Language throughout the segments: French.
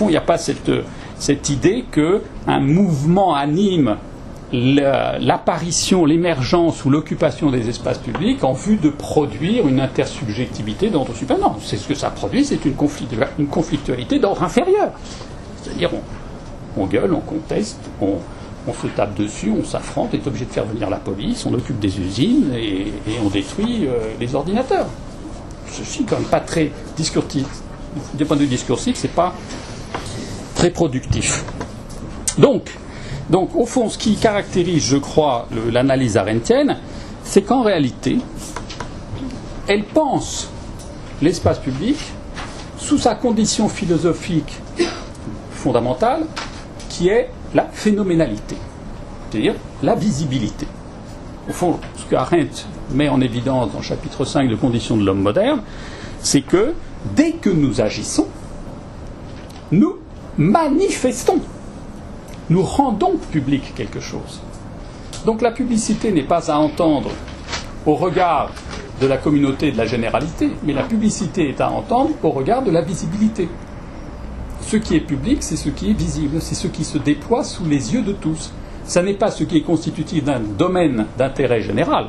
fond, il n'y a pas cette idée qu'un mouvement anime l'apparition, l'émergence ou l'occupation des espaces publics en vue de produire une intersubjectivité d'ordre supérieur. Non, c'est ce que ça produit, c'est une conflictualité d'ordre inférieur. C'est-à-dire, on gueule, on conteste, on se tape dessus, on s'affronte, on est obligé de faire venir la police, on occupe des usines et on détruit les ordinateurs. Ceci, quand même, pas très discursif. Du point de vue discursif, c'est pas très productif. Donc, au fond, ce qui caractérise, je crois, l'analyse arendtienne, c'est qu'en réalité, elle pense l'espace public sous sa condition philosophique fondamentale, qui est la phénoménalité, c'est-à-dire la visibilité. Au fond, ce que Arendt met en évidence dans le chapitre 5 de Conditions de l'homme moderne, c'est que dès que nous agissons, nous manifestons. Nous rendons public quelque chose. Donc la publicité n'est pas à entendre au regard de la communauté et de la généralité, mais la publicité est à entendre au regard de la visibilité. Ce qui est public, c'est ce qui est visible, c'est ce qui se déploie sous les yeux de tous. Ça n'est pas ce qui est constitutif d'un domaine d'intérêt général,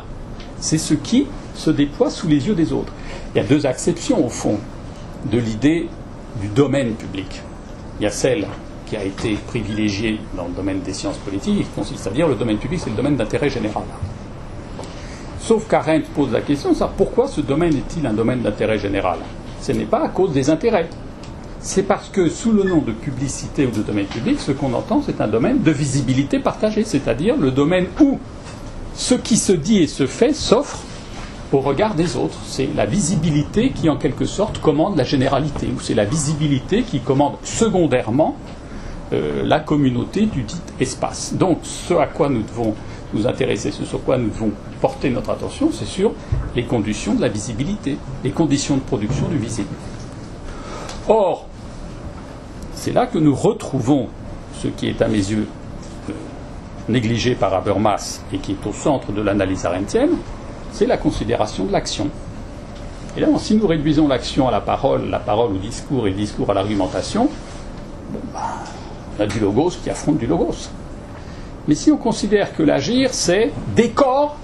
c'est ce qui se déploie sous les yeux des autres. Il y a deux acceptions, au fond, de l'idée du domaine public. Il y a celle qui a été privilégiée dans le domaine des sciences politiques, qui consiste à dire que le domaine public, c'est le domaine d'intérêt général. Sauf qu'Arendt pose la question, ça, pourquoi ce domaine est-il un domaine d'intérêt général ? Ce n'est pas à cause des intérêts. C'est parce que sous le nom de publicité ou de domaine public, ce qu'on entend, c'est un domaine de visibilité partagée, c'est-à-dire le domaine où ce qui se dit et se fait s'offre au regard des autres. C'est la visibilité qui, en quelque sorte, commande la généralité, ou c'est la visibilité qui commande secondairement la communauté du dit espace. Donc, ce à quoi nous devons nous intéresser, ce sur quoi nous devons porter notre attention, c'est sur les conditions de la visibilité, les conditions de production du visible. Or, c'est là que nous retrouvons ce qui est à mes yeux négligé par Habermas et qui est au centre de l'analyse arendtienne, c'est la considération de l'action. Et là, si nous réduisons l'action à la parole au discours et le discours à l'argumentation, on a du logos qui affronte du logos. Mais si on considère que l'agir, c'est des corps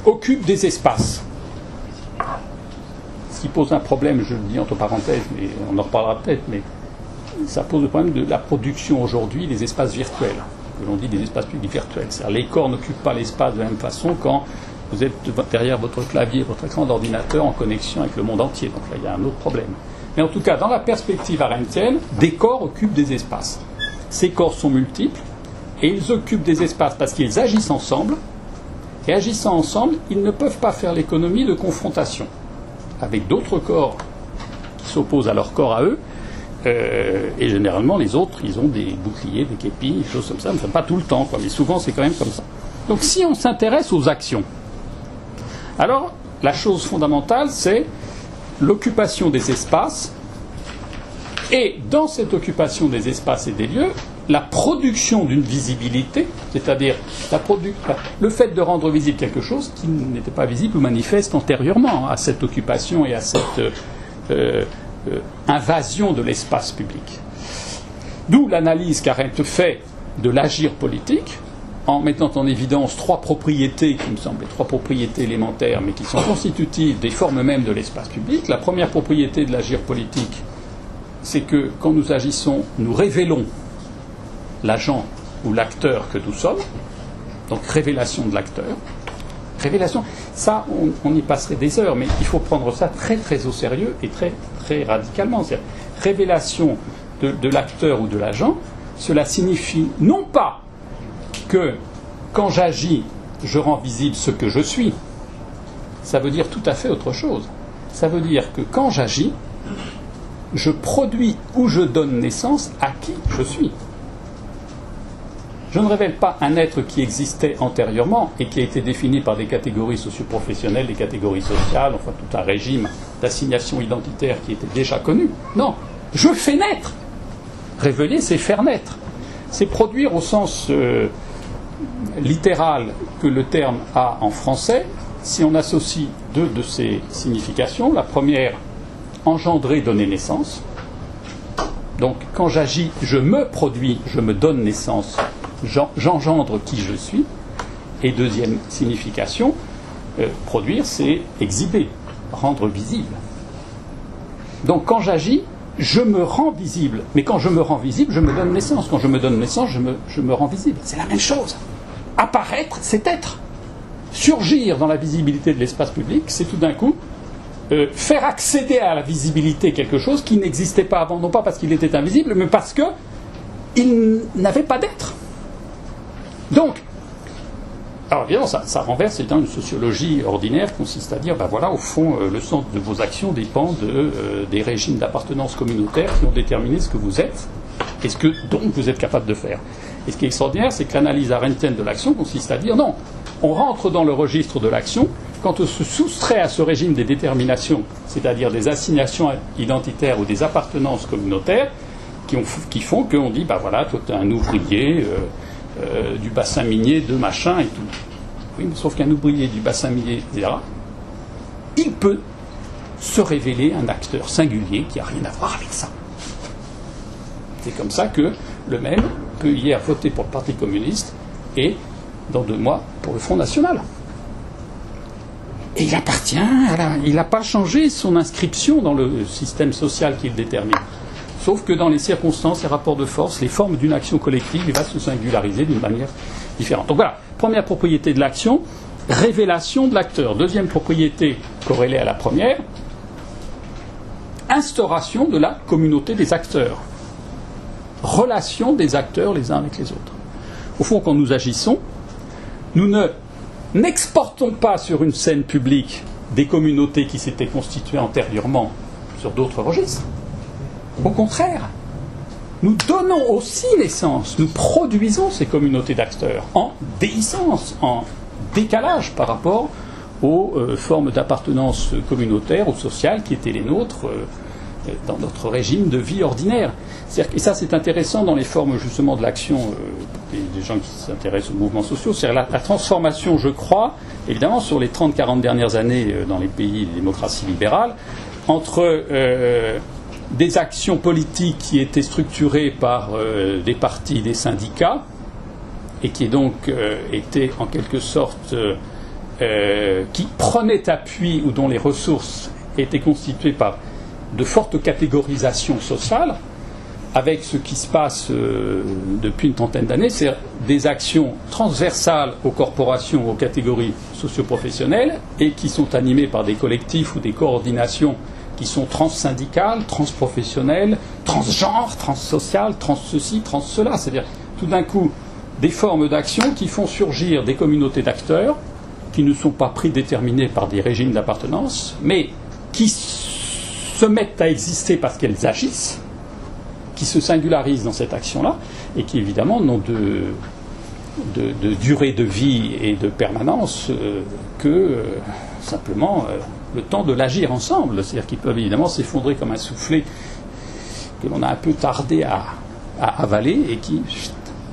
occupent des espaces, ce qui pose un problème, je le dis entre parenthèses, mais on en reparlera peut-être, mais ça pose le problème de la production aujourd'hui des espaces virtuels, que l'on dit des espaces publics virtuels. C'est-à-dire les corps n'occupent pas l'espace de la même façon quand vous êtes derrière votre clavier, votre écran d'ordinateur en connexion avec le monde entier. Donc là, il y a un autre problème. Mais en tout cas, dans la perspective arendtienne, des corps occupent des espaces. Ces corps sont multiples et ils occupent des espaces parce qu'ils agissent ensemble. Et agissant ensemble, ils ne peuvent pas faire l'économie de confrontation avec d'autres corps qui s'opposent à leur corps à eux. Et généralement, les autres, ils ont des boucliers, des képis, des choses comme ça. Enfin, pas tout le temps, quoi, mais souvent, c'est quand même comme ça. Donc, si on s'intéresse aux actions, alors, la chose fondamentale, c'est l'occupation des espaces. Et dans cette occupation des espaces et des lieux, la production d'une visibilité, c'est-à-dire le fait de rendre visible quelque chose qui n'était pas visible ou manifeste antérieurement à cette occupation et à cette invasion de l'espace public. D'où l'analyse qu'Arendt fait de l'agir politique, en mettant en évidence trois propriétés qui me semblent trois propriétés élémentaires, mais qui sont constitutives des formes mêmes de l'espace public. La première propriété de l'agir politique, c'est que quand nous agissons, nous révélons l'agent ou l'acteur que nous sommes, donc révélation de l'acteur. Révélation, ça, on y passerait des heures, mais il faut prendre ça très très au sérieux et très très radicalement. C'est-à-dire, révélation de l'acteur ou de l'agent, cela signifie non pas que quand j'agis, je rends visible ce que je suis. Ça veut dire tout à fait autre chose. Ça veut dire que quand j'agis, je produis ou je donne naissance à qui je suis. Je ne révèle pas un être qui existait antérieurement et qui a été défini par des catégories socioprofessionnelles, des catégories sociales, enfin tout un régime d'assignation identitaire qui était déjà connu. Non, je fais naître. Révéler, c'est faire naître. C'est produire au sens littéral que le terme a en français. Si on associe deux de ces significations, la première, engendrer, donner naissance. Donc quand j'agis, je me produis, je me donne naissance, j'engendre qui je suis. Et deuxième signification, produire, c'est exhiber, rendre visible. Donc quand j'agis, je me rends visible. Mais quand je me rends visible, je me donne naissance. Quand je me donne naissance, je me rends visible. C'est la même chose. Apparaître, c'est être. Surgir dans la visibilité de l'espace public, c'est tout d'un coup faire accéder à la visibilité quelque chose qui n'existait pas avant, non pas parce qu'il était invisible, mais parce qu'il n'avait pas d'être. Donc, alors évidemment, ça renverse dans une sociologie ordinaire qui consiste à dire, ben voilà, au fond, le sens de vos actions dépend des régimes d'appartenance communautaire qui ont déterminé ce que vous êtes et ce que donc vous êtes capable de faire. Et ce qui est extraordinaire, c'est que l'analyse arendtienne de l'action consiste à dire, non, on rentre dans le registre de l'action quand on se soustrait à ce régime des déterminations, c'est-à-dire des assignations identitaires ou des appartenances communautaires, qui font qu'on dit, ben voilà, toi tu es un ouvrier du bassin minier de machin et tout. Oui, mais sauf qu'un ouvrier du bassin minier, etc., il peut se révéler un acteur singulier qui n'a rien à voir avec ça. C'est comme ça que le même peut hier voter pour le Parti communiste et dans 2 mois pour le Front National. Et il appartient il n'a pas changé son inscription dans le système social qu'il détermine. Sauf que dans les circonstances, les rapports de force, les formes d'une action collective, il va se singulariser d'une manière différente. Donc voilà, première propriété de l'action, révélation de l'acteur. Deuxième propriété corrélée à la première, instauration de la communauté des acteurs. Relation des acteurs les uns avec les autres. Au fond, quand nous agissons, nous n'exportons pas sur une scène publique des communautés qui s'étaient constituées antérieurement sur d'autres registres. Au contraire, nous donnons aussi naissance, nous produisons ces communautés d'acteurs en déhiscence, en décalage par rapport aux formes d'appartenance communautaire ou sociale qui étaient les nôtres dans notre régime de vie ordinaire. Et ça, c'est intéressant dans les formes justement de l'action des gens qui s'intéressent aux mouvements sociaux. C'est-à-dire la transformation, je crois, évidemment, sur les 30-40 dernières années dans les pays de démocratie libérale, entre des actions politiques qui étaient structurées par des partis, des syndicats, et qui donc étaient en quelque sorte qui prenaient appui ou dont les ressources étaient constituées par de fortes catégorisations sociales, avec ce qui se passe depuis une trentaine d'années, c'est des actions transversales aux corporations, aux catégories socio-professionnelles, et qui sont animées par des collectifs ou des coordinations qui sont transsyndicales, transprofessionnelles, transgenres, transsociales, trans-ceci, trans-cela. C'est-à-dire, tout d'un coup, des formes d'action qui font surgir des communautés d'acteurs qui ne sont pas prédéterminées par des régimes d'appartenance, mais qui se mettent à exister parce qu'elles agissent, qui se singularisent dans cette action-là, et qui, évidemment, n'ont de durée de vie et de permanence que simplement le temps de l'agir ensemble. C'est-à-dire qu'ils peuvent évidemment s'effondrer comme un soufflet que l'on a un peu tardé à avaler et qui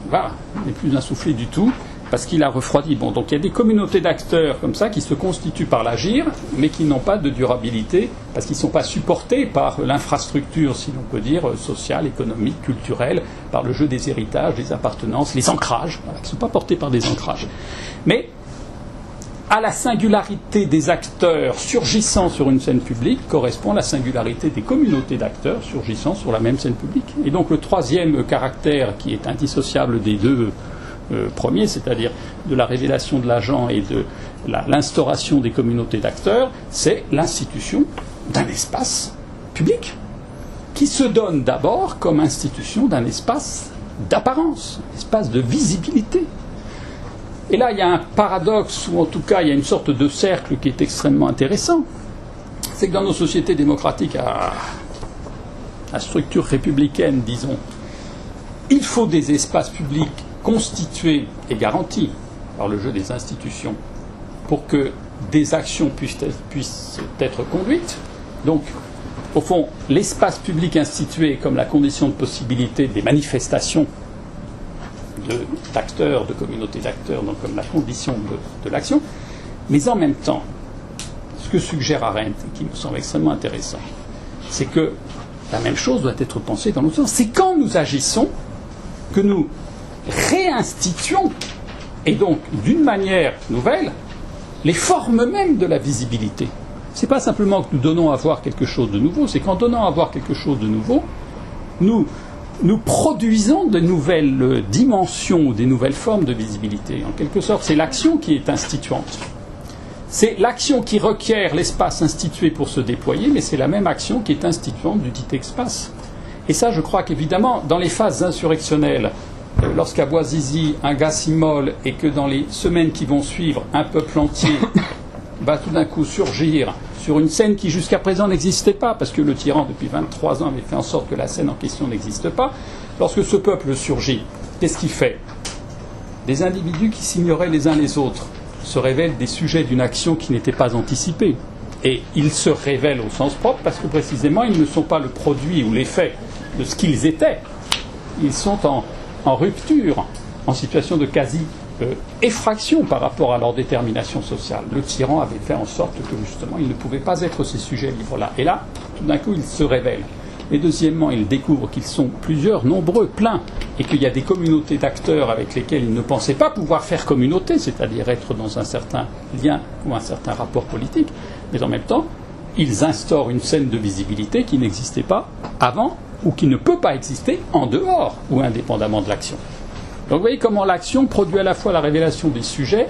voilà, n'est plus un soufflet du tout parce qu'il a refroidi. Bon, donc il y a des communautés d'acteurs comme ça qui se constituent par l'agir mais qui n'ont pas de durabilité parce qu'ils ne sont pas supportés par l'infrastructure, si l'on peut dire, sociale, économique, culturelle, par le jeu des héritages, des appartenances, les ancrages, voilà, qui ne sont pas portés par des ancrages. Mais à la singularité des acteurs surgissant sur une scène publique correspond la singularité des communautés d'acteurs surgissant sur la même scène publique. Et donc le troisième caractère qui est indissociable des deux premiers, c'est-à-dire de la révélation de l'agent et de l'instauration des communautés d'acteurs, c'est l'institution d'un espace public qui se donne d'abord comme institution d'un espace d'apparence, un espace de visibilité. Et là, il y a un paradoxe, ou en tout cas, il y a une sorte de cercle qui est extrêmement intéressant. C'est que dans nos sociétés démocratiques à structure républicaine, disons, il faut des espaces publics constitués et garantis par le jeu des institutions pour que des actions puissent être conduites. Donc, au fond, l'espace public institué comme la condition de possibilité des manifestations d'acteurs, de communautés d'acteurs, donc comme la condition de l'action, mais en même temps, ce que suggère Arendt, et qui me semble extrêmement intéressant, c'est que la même chose doit être pensée dans l'autre sens. C'est quand nous agissons que nous réinstituons, et donc d'une manière nouvelle, les formes mêmes de la visibilité. Ce n'est pas simplement que nous donnons à voir quelque chose de nouveau, c'est qu'en donnant à voir quelque chose de nouveau, nous produisons de nouvelles dimensions ou des nouvelles formes de visibilité. En quelque sorte, c'est l'action qui est instituante. C'est l'action qui requiert l'espace institué pour se déployer, mais c'est la même action qui est instituante du dit espace. Et ça, je crois qu'évidemment, dans les phases insurrectionnelles, lorsqu'à Bouazizi, un gars s'immole et que dans les semaines qui vont suivre, un peuple entier va tout d'un coup surgir sur une scène qui jusqu'à présent n'existait pas, parce que le tyran, depuis 23 ans, avait fait en sorte que la scène en question n'existe pas. Lorsque ce peuple surgit, qu'est-ce qu'il fait ? Des individus qui s'ignoraient les uns les autres se révèlent des sujets d'une action qui n'était pas anticipée. Et ils se révèlent au sens propre parce que précisément ils ne sont pas le produit ou l'effet de ce qu'ils étaient. Ils sont en rupture, en situation de quasi-effraction par rapport à leur détermination sociale. Le tyran avait fait en sorte que justement ils ne pouvaient pas être ces sujets libres-là. Et là, tout d'un coup, ils se révèlent. Et deuxièmement, ils découvrent qu'ils sont plusieurs, nombreux, pleins, et qu'il y a des communautés d'acteurs avec lesquels ils ne pensaient pas pouvoir faire communauté, c'est-à-dire être dans un certain lien ou un certain rapport politique, mais en même temps, ils instaurent une scène de visibilité qui n'existait pas avant ou qui ne peut pas exister en dehors ou indépendamment de l'action. Donc vous voyez comment l'action produit à la fois la révélation des sujets,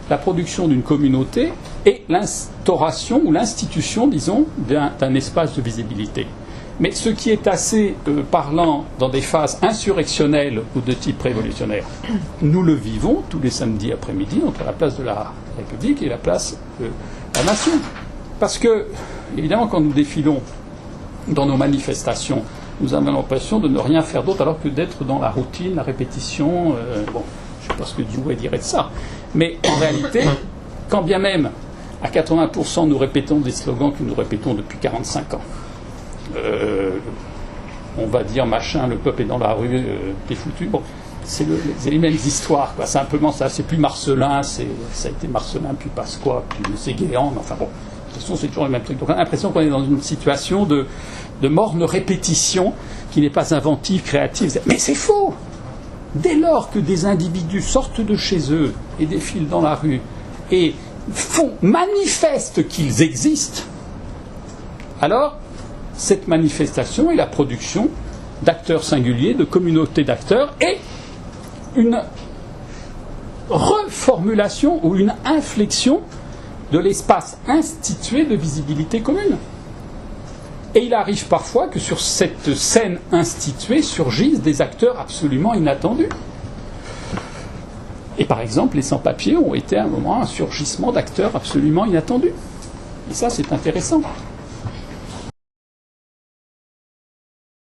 la production d'une communauté et l'instauration ou l'institution, disons, d'un espace de visibilité. Mais ce qui est assez parlant dans des phases insurrectionnelles ou de type révolutionnaire, nous le vivons tous les samedis après-midi entre la place de la République et la place de la Nation. Parce que, évidemment, quand nous défilons dans nos manifestations, nous avons l'impression de ne rien faire d'autre alors que d'être dans la routine, la répétition. Bon, je ne sais pas ce que Dewey dirait de ça. Mais en réalité, quand bien même à 80% nous répétons des slogans que nous répétons depuis 45 ans, on va dire machin, le peuple est dans la rue, t'es foutu. Bon, c'est les mêmes histoires, quoi. Simplement, ça, c'est plus Marcelin, ça a été Marcelin, puis Pasqua, puis Séguéan, mais enfin bon, de toute façon, c'est toujours le même truc. Donc on a l'impression qu'on est dans une situation de morne répétition qui n'est pas inventive, créative. Mais c'est faux! Dès lors que des individus sortent de chez eux et défilent dans la rue et manifestent qu'ils existent, alors cette manifestation est la production d'acteurs singuliers, de communautés d'acteurs, et une reformulation ou une inflexion de l'espace institué de visibilité commune. Et il arrive parfois que sur cette scène instituée surgissent des acteurs absolument inattendus. Et par exemple, les sans-papiers ont été à un moment un surgissement d'acteurs absolument inattendus. Et ça, c'est intéressant.